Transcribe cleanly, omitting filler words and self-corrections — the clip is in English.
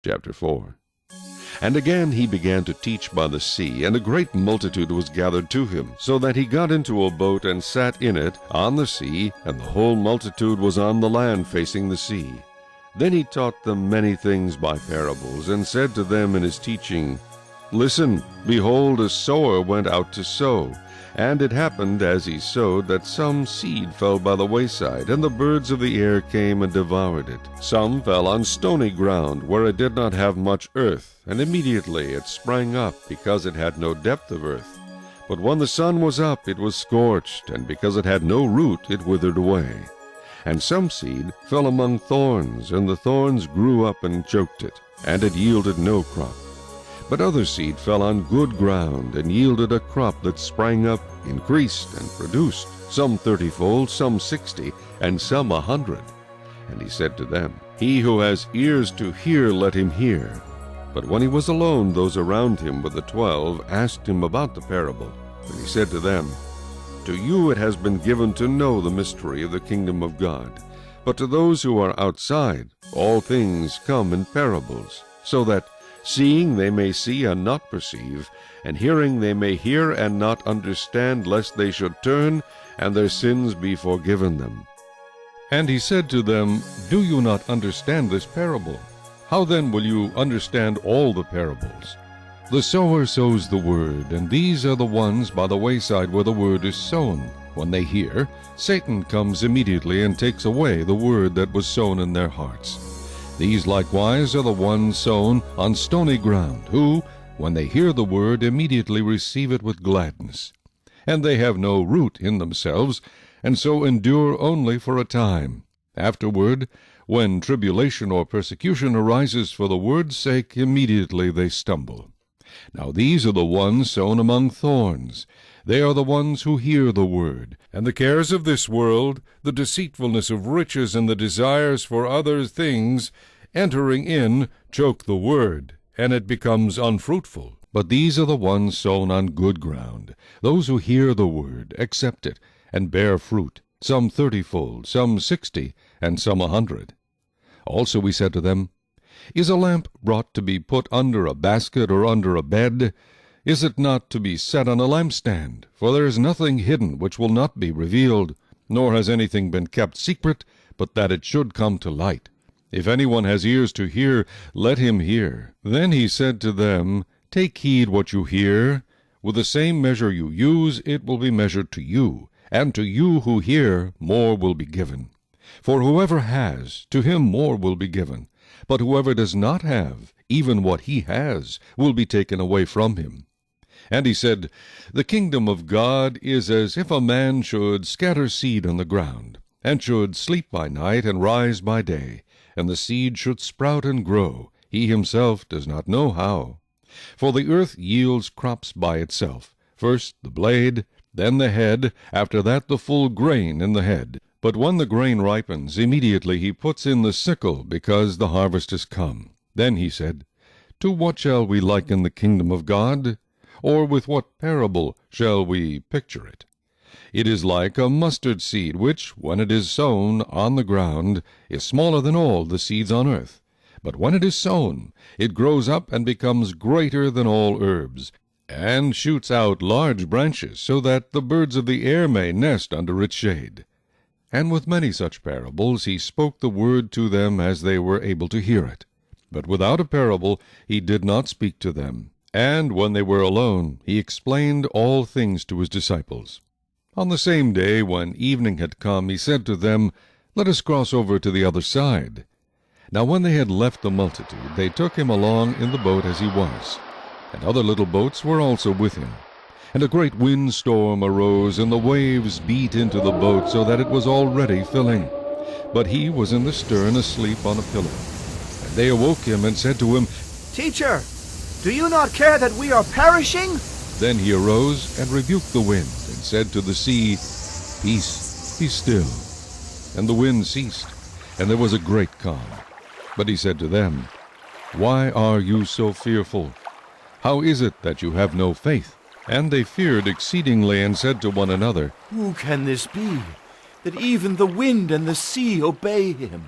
Chapter 4. And again he began to teach by the sea, and a great multitude was gathered to him, so that he got into a boat and sat in it on the sea, and the whole multitude was on the land facing the sea. Then he taught them many things by parables, and said to them in his teaching, Listen, behold, a sower went out to sow. And it happened, as he sowed, that some seed fell by the wayside, and the birds of the air came and devoured it. Some fell on stony ground, where it did not have much earth, and immediately it sprang up, because it had no depth of earth. But when the sun was up, it was scorched, and because it had no root, it withered away. And some seed fell among thorns, and the thorns grew up and choked it, and it yielded no crop. But other seed fell on good ground, and yielded a crop that sprang up, increased, and produced, some 30-fold, some 60, and some 100. And he said to them, He who has ears to hear, let him hear. But when he was alone, those around him with the 12 asked him about the parable. And he said to them, To you it has been given to know the mystery of the kingdom of God. But to those who are outside, all things come in parables, so that seeing they may see and not perceive, and hearing they may hear and not understand, lest they should turn, and their sins be forgiven them. And he said to them, Do you not understand this parable? How then will you understand all the parables? The sower sows the word, and these are the ones by the wayside where the word is sown. When they hear, Satan comes immediately and takes away the word that was sown in their hearts. These likewise are the ones sown on stony ground, who, when they hear the word, immediately receive it with gladness. And they have no root in themselves, and so endure only for a time. Afterward, when tribulation or persecution arises for the word's sake, immediately they stumble. Now these are the ones sown among thorns. They are the ones who hear the word, and the cares of this world, the deceitfulness of riches, and the desires for other things, entering in, choke the word, and it becomes unfruitful. But these are the ones sown on good ground, those who hear the word, accept it, and bear fruit, some 30-fold, some 60, and some 100. Also he said to them, Is a lamp brought to be put under a basket or under a bed? Is it not to be set on a lampstand? For there is nothing hidden which will not be revealed, nor has anything been kept secret, but that it should come to light. If anyone has ears to hear, let him hear. Then he said to them, Take heed what you hear. With the same measure you use, it will be measured to you, and to you who hear, more will be given. For whoever has, to him more will be given. But whoever does not have, even what he has, will be taken away from him. And he said, The kingdom of God is as if a man should scatter seed on the ground, and should sleep by night and rise by day, and the seed should sprout and grow. He himself does not know how. For the earth yields crops by itself, first the blade, then the head, after that the full grain in the head. But when the grain ripens, immediately he puts in the sickle, because the harvest is come. Then he said, To what shall we liken the kingdom of God? Or with what parable shall we picture it? It is like a mustard seed, which, when it is sown on the ground, is smaller than all the seeds on earth. But when it is sown, it grows up and becomes greater than all herbs, and shoots out large branches, so that the birds of the air may nest under its shade. And with many such parables he spoke the word to them as they were able to hear it. But without a parable he did not speak to them. And when they were alone, he explained all things to his disciples. On the same day, when evening had come, he said to them, Let us cross over to the other side. Now when they had left the multitude, they took him along in the boat as he was. And other little boats were also with him. And a great windstorm arose, and the waves beat into the boat, so that it was already filling. But he was in the stern, asleep on a pillow. And they awoke him, and said to him, Teacher, do you not care that we are perishing? Then he arose and rebuked the wind, and said to the sea, Peace, be still. And the wind ceased, and there was a great calm. But he said to them, Why are you so fearful? How is it that you have no faith? And they feared exceedingly, and said to one another, Who can this be, that even the wind and the sea obey him?